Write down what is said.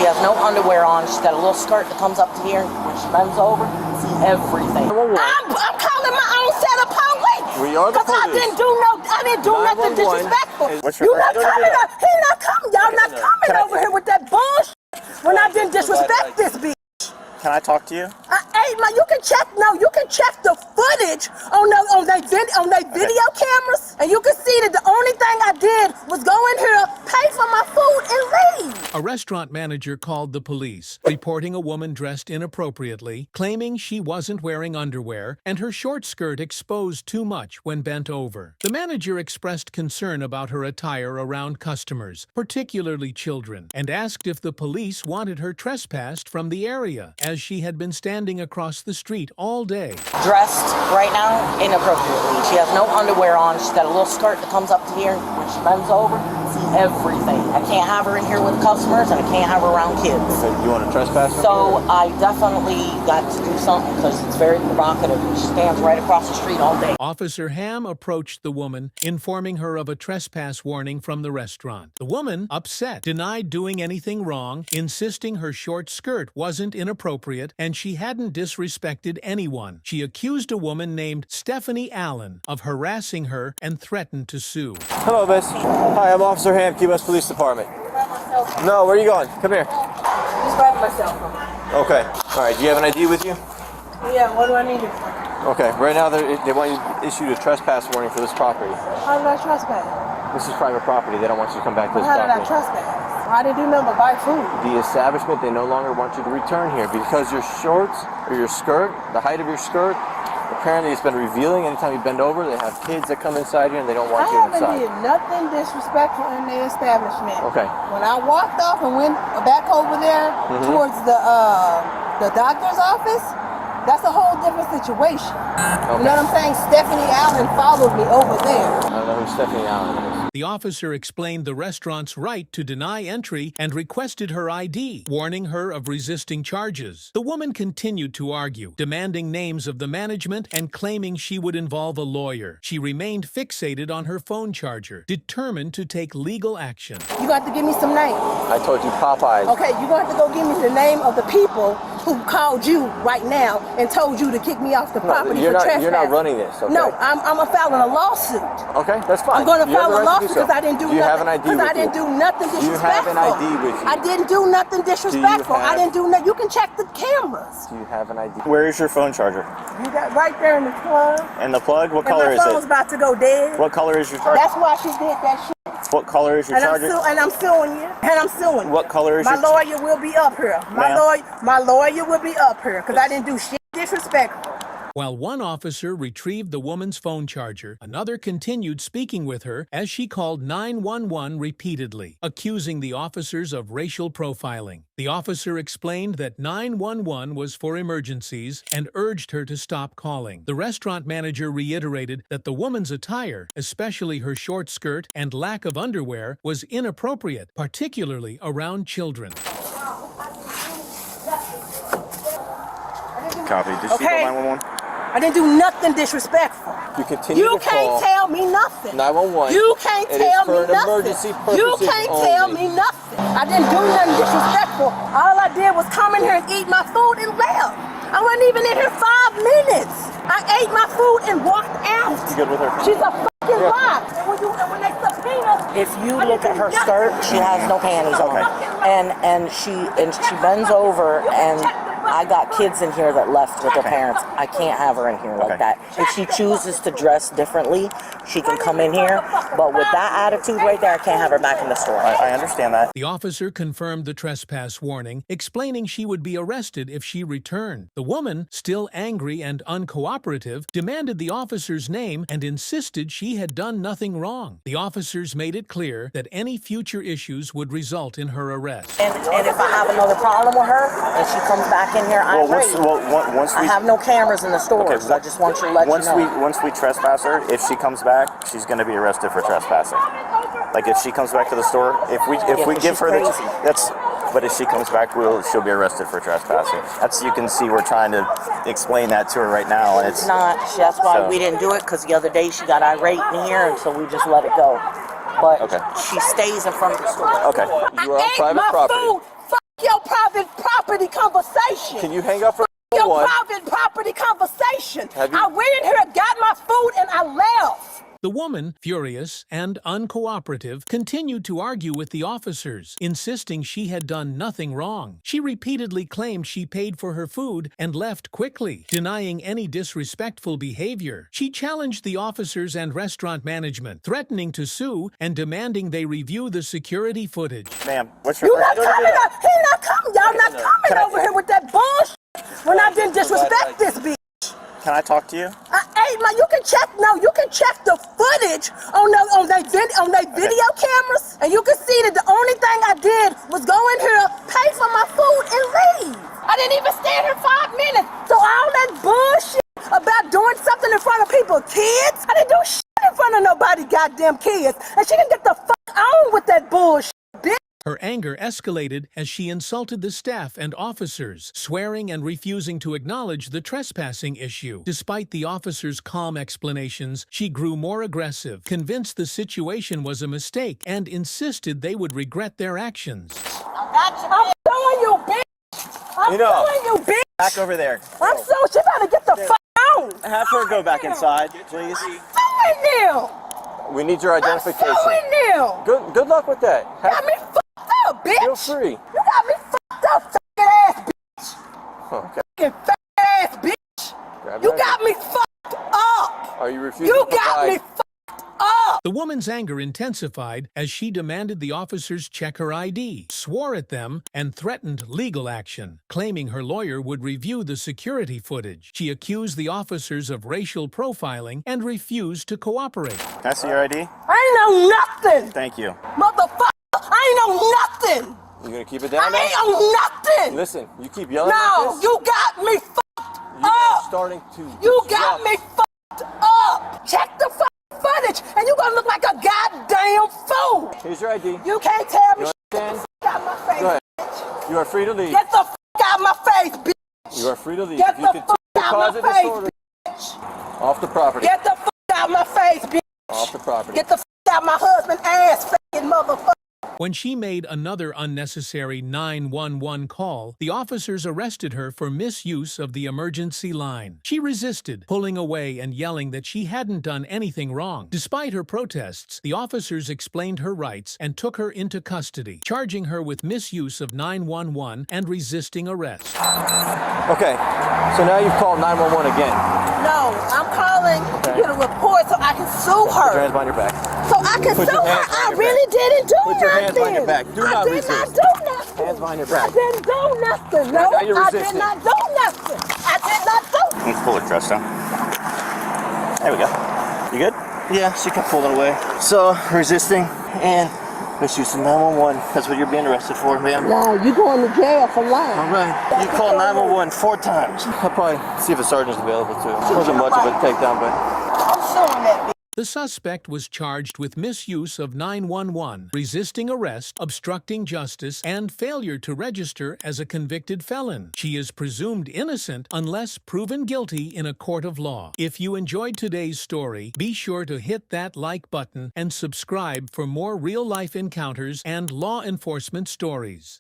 She has no underwear on. She's got a little skirt that comes up to here. When she bends over, you can see everything. I'm calling my own set of police. We are the police. Because I didn't do nothing disrespectful. You're not coming up. He's not coming. Y'all not coming over here with that bullshit when I didn't disrespect this bitch. Can I talk to you? You can check. No, you can check the footage on their video cameras, and you can see that the only thing I did was go in here, pay for my food, and leave. A restaurant manager called the police, reporting a woman dressed inappropriately, claiming she wasn't wearing underwear and her short skirt exposed too much when bent over. The manager expressed concern about her attire around customers, particularly children, and asked if the police wanted her trespassed from the area, as she had been standing across the street all day. Dressed right now inappropriately. She has no underwear on. She's got a little skirt that comes up to here. When she bends over, you can see everything. I can't have her in here with customers, and I can't have her around kids. So you want to trespass? So I definitely got to do something because it's very provocative. She stands right across the street all day. Officer Ham approached the woman, informing her of a trespass warning from the restaurant. The woman, upset, denied doing anything wrong, insisting her short skirt wasn't inappropriate and she hadn't disrespected anyone. She accused a woman named Stephanie Allen of harassing her and threatened to sue. Hello, miss. Hi, I'm Officer Ham, Key West Police Department. No, where are you going? Come here. Just grab my cell phone. Okay. All right, do you have an ID with you? Yeah, what do I need it for? Okay, right now they want you to issue a trespass warning for this property. How did I trespass? This is private property. They don't want you to come back to this How did I property. trespass? I didn't do nothing but buy food. The establishment, they no longer want you to return here because your shorts or your skirt, the height of your skirt, apparently it's been revealing. Anytime you bend over, they have kids that come inside here and they don't want you inside. I haven't did nothing disrespectful in the establishment. Okay. When I walked off and went back over there towards the doctor's office, that's a whole different situation. Okay. You know what I'm saying? Stephanie Allen followed me over there. I don't know who Stephanie Allen is. The officer explained the restaurant's right to deny entry and requested her ID, warning her of resisting charges. The woman continued to argue, demanding names of the management and claiming she would involve a lawyer. She remained fixated on her phone charger, determined to take legal action. You got to give me some names. I told you Popeyes. Okay, you're going to have to go give me the name of the people who called you right now and told you to kick me off the property for trespassing. You're not running this, okay? No, I'm filing a lawsuit. Okay, that's fine. I'm going to file a lawsuit because I didn't do nothing. Do you have an ID with you? Because I didn't do nothing disrespectful. Do you have an ID with you? I didn't do nothing disrespectful. I didn't do nothing. You can check the cameras. Do you have an ID? Where is your phone charger? You got right there in the plug. And the plug? What color is it? My phone's about to go dead. What color is your charger? That's why she did that shit. What color is your charger? And I'm suing you. And I'm suing you. What color is your charger? My lawyer will be up here. My lawyer will be up here because I didn't do shit disrespectful. While one officer retrieved the woman's phone charger, another continued speaking with her as she called 911 repeatedly, accusing the officers of racial profiling. The officer explained that 911 was for emergencies and urged her to stop calling. The restaurant manager reiterated that the woman's attire, especially her short skirt and lack of underwear, was inappropriate, particularly around children. Copy. Did she call 911? I didn't do nothing disrespectful. You continue to call. You can't tell me nothing. 911. You can't tell me nothing. Emergency purposes you can't tell me nothing. I didn't do nothing disrespectful. All I did was come in here and eat my food and left. I wasn't even in here 5 minutes. I ate my food and walked out. You good with her? She's a fucking lie. And when they subpoena, if you look at her skirt, she has no panties on. And she bends over and I got kids in here that left with their parents. I can't have her in here like that. If she chooses to dress differently, she can come in here. But with that attitude right there, I can't have her back in the store. I understand that. The officer confirmed the trespass warning, explaining she would be arrested if she returned. The woman, still angry and uncooperative, demanded the officer's name and insisted she had done nothing wrong. The officers made it clear that any future issues would result in her arrest. And if I have another problem with her and she comes back in here, I have no cameras in the stores. So I just want you to let you know. Once we trespass her, if she comes back, she's going to be arrested for trespassing. Like if she comes back to the store, if we give her but if she comes back, she'll be arrested for trespassing. You can see we're trying to explain that to her right now, and it's not. That's why we didn't do it, because the other day she got irate in here, and so we just let it go. But she stays in front of the store. Okay, you are on private property. Food. Fuck your Can you hang up for Your one? private property conversation. Have you- I went in here, got my food, and I left. The woman, furious and uncooperative, continued to argue with the officers, insisting she had done nothing wrong. She repeatedly claimed she paid for her food and left quickly, denying any disrespectful behavior. She challenged the officers and restaurant management, threatening to sue and demanding they review the security footage. Ma'am, what's your You not first coming up. He not coming. Y'all not coming over here with that bullshit when I didn't disrespect this bitch. Can I talk to you? Hey, man, you can check the footage on they video cameras, and you can see that the only thing I did was go in here, pay for my food, and leave. I didn't even stand here 5 minutes. So all that bullshit about doing something in front of people's kids, I didn't do shit in front of nobody goddamn kids, and she can get the fuck on with that bullshit, bitch. Her anger escalated as she insulted the staff and officers, swearing and refusing to acknowledge the trespassing issue. Despite the officers' calm explanations, she grew more aggressive, convinced the situation was a mistake, and insisted they would regret their actions. I'm showing you, bitch. I'm showing you, bitch. Back over there. I'm so she better get the fuck on. Have her go back inside, please. Showing them. We need your identification. I'm showing them. Good luck with that. Got me fucked up, bitch. Feel free. You got me fucked up, faggot ass bitch. Okay. Fucking faggot ass bitch. Grab You that. got me fucked up. Are you refusing You to got provide? me fucked up. The woman's anger intensified as she demanded the officers check her ID, swore at them, and threatened legal action, claiming her lawyer would review the security footage. She accused the officers of racial profiling and refused to cooperate. Can I see your ID? I ain't know nothing, Thank you. motherfucker. I ain't know nothing. You gonna keep it down? I now? ain't know nothing. Listen, you keep yelling No, like this. you got me fucked You're up. starting to. You got disrupt. me fucked up. Check the fucking footage, and you gonna look like a goddamn fool. Here's your ID. You can't tell me You shit. understand? Get my face, Go ahead. bitch. You are free to leave. Get the fuck out my face, bitch. You are free to leave. Get If you the continue fuck to out cause my a face, disorder, bitch. off the property. Get the fuck out my face, bitch. Off the property. Get the fuck out my husband's ass, fucking motherfucker. When she made another unnecessary 911 call, the officers arrested her for misuse of the emergency line. She resisted, pulling away and yelling that she hadn't done anything wrong. Despite her protests, the officers explained her rights and took her into custody, charging her with misuse of 911 and resisting arrest. Okay. So now you've called 911 again. No, I'm calling to get a report so I can sue Put your her. hands behind your back. So I can Put sue your her. hands behind I your really didn't do Put nothing. your hands behind your back. Do I not did resist. not do nothing. Hands behind your I back. didn't do nothing. No, Now you're I did resisting. not do nothing. I did not do. You can pull it, Tresta. There we go. You good? Yeah, she can pull it away. So, resisting and misuse of 911. That's what you're being arrested for, ma'am. No, you going to jail for lying. All right. You called 911 4 times. I'll probably see if a sergeant's available too. It wasn't much of a takedown, but. I'm suing that bitch. The suspect was charged with misuse of 911, resisting arrest, obstructing justice, and failure to register as a convicted felon. She is presumed innocent unless proven guilty in a court of law. If you enjoyed today's story, be sure to hit that like button and subscribe for more real-life encounters and law enforcement stories.